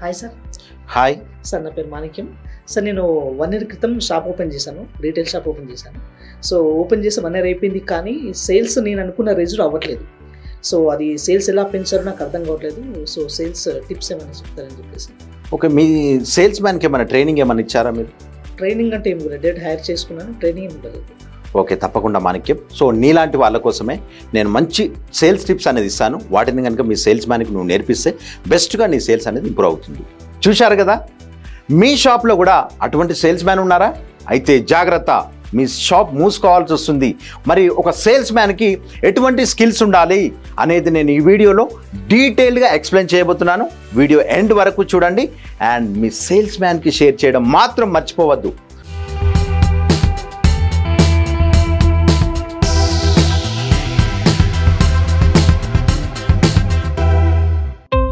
Hi sir. Hi sir, నా పేరు మాణిక్యం. Sir, నేను 1 year క్రితం షాప్ ఓపెన్ చేశాను, రీటైల్ షాప్ ఓపెన్ చేశాను. సో ఓపెన్ చేసి 1 year అయిపోయింది, కానీ సేల్స్ నేను అనుకున్న రేంజ్లో అవ్వట్లేదు. సో అది సేల్స్ ఎలా పెంచారో నాకు అర్థం కావట్లేదు. సో సేల్స్ టిప్స్ ఏమైనా చెప్తారని చెప్పేసి. ఓకే, మీ సేల్స్ మ్యాన్కి ఏమైనా ట్రైనింగ్ ఏమైనా ఇచ్చారా మీరు? ట్రైనింగ్ అంటే ఏమి లేదు, డైరెక్ట్ హైర్ చేసుకున్నాను, ట్రైనింగ్ ఏమి ఉండదు. ఓకే, తప్పకుండా మాణిక్యం. సో నీలాంటి వాళ్ళ కోసమే నేను మంచి సేల్స్ టిప్స్ అనేది ఇస్తాను. వాటిని కనుక మీ సేల్స్ మ్యాన్కి నువ్వు నేర్పిస్తే బెస్ట్గా నీ సేల్స్ అనేది ఇంప్రూవ్ అవుతుంది. చూశారు కదా, మీ షాప్లో కూడా అటువంటి సేల్స్ మ్యాన్ ఉన్నారా? అయితే జాగ్రత్త, మీ షాప్ మూసుకోవాల్సి వస్తుంది. మరి ఒక సేల్స్ మ్యాన్కి ఎటువంటి స్కిల్స్ ఉండాలి అనేది నేను ఈ వీడియోలో డీటెయిల్గా ఎక్స్ప్లెయిన్ చేయబోతున్నాను. వీడియో ఎండ్ వరకు చూడండి అండ్ మీ సేల్స్ మ్యాన్కి షేర్ చేయడం మాత్రం మర్చిపోవద్దు.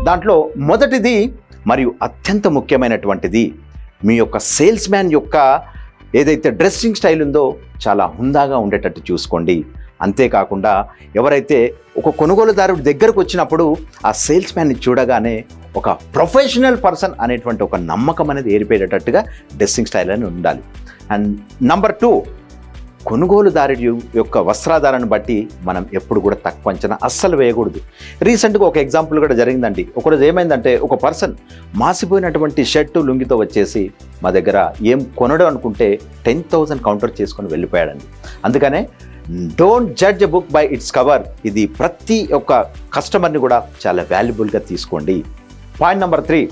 దాంట్లో మొదటిది మరియు అత్యంత ముఖ్యమైనటువంటిది, మీ యొక్క సేల్స్ మ్యాన్ యొక్క ఏదైతే డ్రెస్సింగ్ స్టైల్ ఉందో చాలా హుందాగా ఉండేటట్టు చూసుకోండి. అంతేకాకుండా ఎవరైతే ఒక కొనుగోలుదారుడి దగ్గరకు వచ్చినప్పుడు ఆ సేల్స్ మ్యాన్ని చూడగానే ఒక ప్రొఫెషనల్ పర్సన్ అనేటువంటి ఒక నమ్మకం అనేది ఏర్పడేటట్టుగా డ్రెస్సింగ్ స్టైల్ అని ఉండాలి. అండ్ నంబర్ 2, కొనుగోలుదారుడి యొక్క వస్త్రాధారాన్ని బట్టి మనం ఎప్పుడు కూడా తక్కువ అంచనా అస్సలు వేయకూడదు. రీసెంట్గా ఒక ఎగ్జాంపుల్ కూడా జరిగిందండి. ఒకరోజు ఏమైందంటే, ఒక పర్సన్ మాసిపోయినటువంటి షర్టు లుంగితో వచ్చేసి మా దగ్గర ఏం కొనడం అనుకుంటే 10,000 కౌంటర్ చేసుకొని వెళ్ళిపోయాడండి. అందుకనే don't judge a book by its cover. ఇది ప్రతి ఒక్క కస్టమర్ని కూడా చాలా వాల్యుబుల్గా తీసుకోండి. పాయింట్ నెంబర్ 3,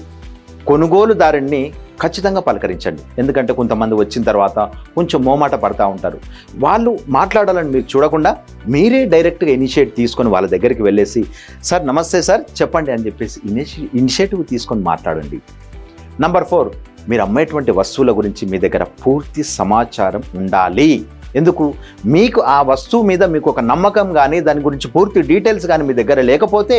కొనుగోలుదారుణ్ణి ఖచ్చితంగా పలకరించండి. ఎందుకంటే కొంతమంది వచ్చిన తర్వాత కొంచెం మోమాట పడతా ఉంటారు. వాళ్ళు మాట్లాడాలని మీరు చూడకుండా మీరే డైరెక్ట్గా ఇనిషియేట్ తీసుకొని వాళ్ళ దగ్గరికి వెళ్ళేసి, సార్ నమస్తే సార్ చెప్పండి అని చెప్పేసి ఇనిషియేటివ్ తీసుకొని మాట్లాడండి. నంబర్ 4, మీరు అమ్మేటువంటి వస్తువుల గురించి మీ దగ్గర పూర్తి సమాచారం ఉండాలి. ఎందుకు? మీకు ఆ వస్తువు మీద మీకు ఒక నమ్మకం కానీ దాని గురించి పూర్తి డీటెయిల్స్ కానీ మీ దగ్గర లేకపోతే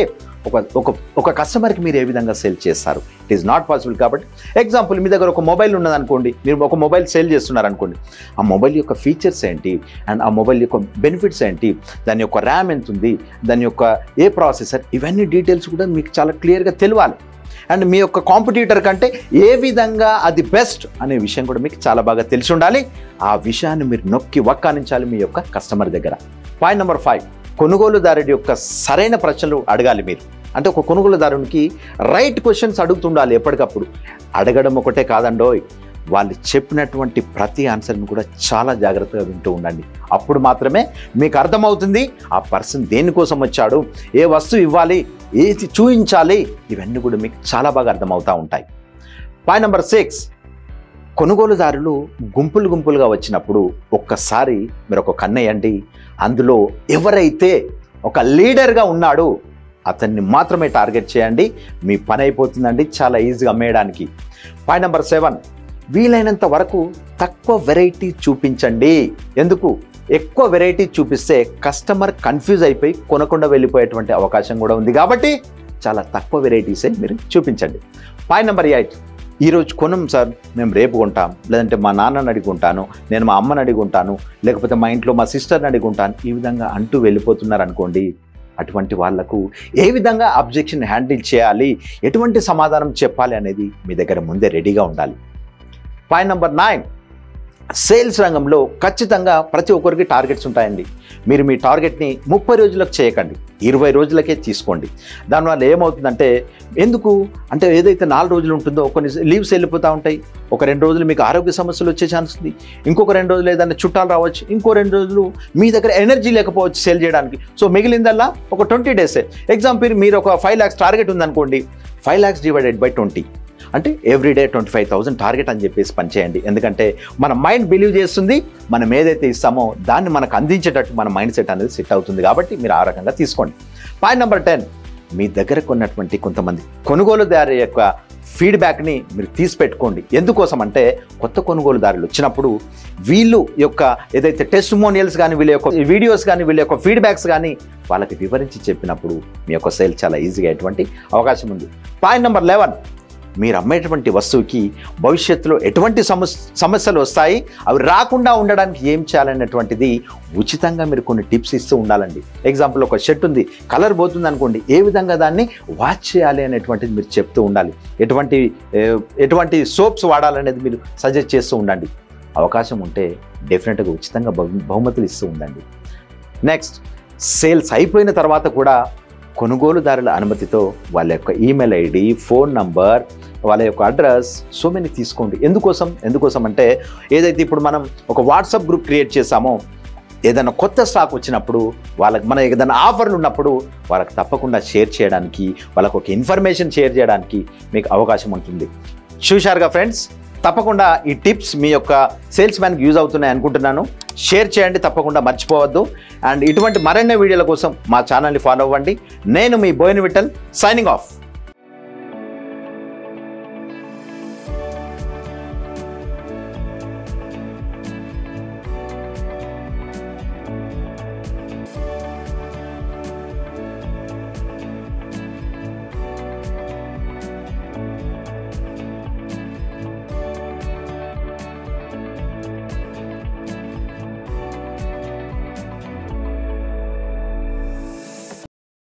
ఒక కస్టమర్కి మీరు ఏ విధంగా సేల్ చేస్తారు? It is not possible. కాబట్టి ఎగ్జాంపుల్, మీ దగ్గర ఒక మొబైల్ ఉన్నదనుకోండి, మీరు ఒక మొబైల్ సేల్ చేస్తున్నారనుకోండి, ఆ మొబైల్ యొక్క ఫీచర్స్ ఏంటి అండ్ ఆ మొబైల్ యొక్క బెనిఫిట్స్ ఏంటి, దాని యొక్క ర్యామ్ ఎంత ఉంది, దాని యొక్క ఏ ప్రాసెసర్, ఇవన్నీ డీటెయిల్స్ కూడా మీకు చాలా క్లియర్గా తెలియాలి. అండ్ మీ యొక్క కాంపిటీటర్ కంటే ఏ విధంగా అది బెస్ట్ అనే విషయం కూడా మీకు చాలా బాగా తెలిసి ఉండాలి. ఆ విషయాన్ని మీరు నొక్కి వక్కానించాలి మీ యొక్క కస్టమర్ దగ్గర. పాయింట్ నెంబర్ 5, కొనుగోలుదారుడి యొక్క సరైన ప్రశ్నలు అడగాలి మీరు. అంటే ఒక కొనుగోలుదారునికి రైట్ క్వశ్చన్స్ అడుగుతుండాలి ఎప్పటికప్పుడు. అడగడం ఒకటే కాదండోయ్, వాళ్ళు చెప్పినటువంటి ప్రతి ఆన్సర్ని కూడా చాలా జాగ్రత్తగా వింటూ ఉండండి. అప్పుడు మాత్రమే మీకు అర్థమవుతుంది ఆ పర్సన్ దేనికోసం వచ్చాడు, ఏ వస్తువు ఇవ్వాలి, ఏది చూపించాలి, ఇవన్నీ కూడా మీకు చాలా బాగా అర్థమవుతూ ఉంటాయి. పాయింట్ నెంబర్ 6, కొనుగోలుదారులు గుంపులుగా వచ్చినప్పుడు ఒక్కసారి మీరు ఒక కన్నేయండి. అందులో ఎవరైతే ఒక లీడర్గా ఉన్నాడో అతన్ని మాత్రమే టార్గెట్ చేయండి. మీ పని అయిపోతుందండి చాలా ఈజీగా అమ్మేయడానికి. పాయింట్ నెంబర్ 7, వీలైనంత వరకు తక్కువ వెరైటీ చూపించండి. ఎందుకు? ఎక్కువ వెరైటీ చూపిస్తే కస్టమర్ కన్ఫ్యూజ్ అయిపోయి కొనకుండా వెళ్ళిపోయేటువంటి అవకాశం కూడా ఉంది. కాబట్టి చాలా తక్కువ వెరైటీసే మీరు చూపించండి. పాయింట్ నెంబర్ 8, ఈరోజు కొనం సార్, మేము రేపు కొంటాం, లేదంటే మా నాన్నని అడిగుంటాను, నేను మా అమ్మని అడిగుంటాను, లేకపోతే మా ఇంట్లో మా సిస్టర్ని అడిగుంటాను, ఈ విధంగా అంటూ వెళ్ళిపోతున్నారు అనుకోండి. అటువంటి వాళ్లకు ఏ విధంగా అబ్జెక్షన్ హ్యాండిల్ చేయాలి, ఎటువంటి సమాధానం చెప్పాలి అనేది మీ దగ్గర ముందే రెడీగా ఉండాలి. పాయింట్ నెంబర్ 9, సేల్స్ రంగంలో ఖచ్చితంగా ప్రతి ఒక్కరికి టార్గెట్స్ ఉంటాయండి. మీరు మీ టార్గెట్ని 30 రోజులకు చేయకండి, 20 రోజులకే తీసుకోండి. దానివల్ల ఏమవుతుందంటే, ఎందుకు అంటే ఏదైతే 4 రోజులు ఉంటుందో కొన్ని లీవ్స్ వెళ్ళిపోతూ ఉంటాయి. ఒక 2 రోజులు మీకు ఆరోగ్య సమస్యలు వచ్చే ఛాన్స్ ఉంది, ఇంకొక 2 రోజులు ఏదైనా చుట్టాలు రావచ్చు, ఇంకో 2 రోజులు మీ దగ్గర ఎనర్జీ లేకపోవచ్చు సేల్ చేయడానికి. సో మిగిలిందల్లా ఒక 20 డేసే. ఎగ్జాంపుల్, మీరు ఒక 5 lakhs టార్గెట్ ఉందనుకోండి, 5 lakhs డివైడెడ్ బై 20 అంటే ఎవ్రీడే 25,000 టార్గెట్ అని చెప్పేసి పనిచేయండి. ఎందుకంటే మన మైండ్ బిలీవ్ చేస్తుంది, మనం ఏదైతే ఇస్తామో దాన్ని మనకు అందించేటట్టు మన మైండ్ సెట్ అనేది సెట్ అవుతుంది. కాబట్టి మీరు ఆ రకంగా తీసుకోండి. పాయింట్ నెంబర్ 10, మీ దగ్గర కొన్నటువంటి కొంతమంది కొనుగోలుదారు యొక్క ఫీడ్బ్యాక్ని మీరు తీసి పెట్టుకోండి. ఎందుకోసం అంటే, కొత్త కొనుగోలుదారులు వచ్చినప్పుడు వీళ్ళు యొక్క ఏదైతే టెస్టిమోనియల్స్ కానీ, వీళ్ళ యొక్క వీడియోస్ కానీ, వీళ్ళ యొక్క ఫీడ్బ్యాక్స్ కానీ వాళ్ళకి వివరించి చెప్పినప్పుడు మీ యొక్క సేల్ చాలా ఈజీగా అయ్యేటువంటి అవకాశం ఉంది. పాయింట్ నెంబర్ 11, మీరు అమ్మేటువంటి వస్తువుకి భవిష్యత్తులో ఎటువంటి సమస్యలు వస్తాయి, అవి రాకుండా ఉండడానికి ఏం చేయాలనేటువంటిది ఉచితంగా మీరు కొన్ని టిప్స్ ఇస్తూ ఉండాలండి. ఎగ్జాంపుల్, ఒక షర్ట్ ఉంది, కలర్ పోతుంది అనుకోండి, ఏ విధంగా దాన్ని వాష్ చేయాలి అనేటువంటిది మీరు చెప్తూ ఉండాలి. ఎటువంటి సోప్స్ వాడాలనేది మీరు సజెస్ట్ చేస్తూ ఉండండి. అవకాశం ఉంటే డెఫినెట్గా ఉచితంగా బహుమతులు ఇస్తూ ఉండండి. నెక్స్ట్, సేల్స్ అయిపోయిన తర్వాత కూడా కొనుగోలుదారుల అనుమతితో వాళ్ళ యొక్క ఈమెయిల్ ఐడి, ఫోన్ నంబర్, వాళ్ళ యొక్క అడ్రస్ సో మెనీ తీసుకోండి. ఎందుకోసం అంటే ఏదైతే ఇప్పుడు మనం ఒక వాట్సాప్ గ్రూప్ క్రియేట్ చేసామో, ఏదైనా కొత్త స్టాక్ వచ్చినప్పుడు వాళ్ళకి మన ఏదైనా ఆఫర్లు ఉన్నప్పుడు వాళ్ళకి తప్పకుండా షేర్ చేయడానికి, వాళ్ళకు ఒక ఇన్ఫర్మేషన్ షేర్ చేయడానికి మీకు అవకాశం ఉంటుంది. చూశారుగా ఫ్రెండ్స్, తప్పకుండా ఈ టిప్స్ మీ యొక్క సేల్స్ మ్యాన్కి యూజ్ అవుతున్నాయి అనుకుంటున్నాను. షేర్ చేయండి, తప్పకుండా మర్చిపోవద్దు. అండ్ ఇటువంటి మరిన్ని వీడియోల కోసం మా ఛానల్ని ఫాలో అవ్వండి. నేను మీ బోయిన విఠల్, సైనింగ్ ఆఫ్.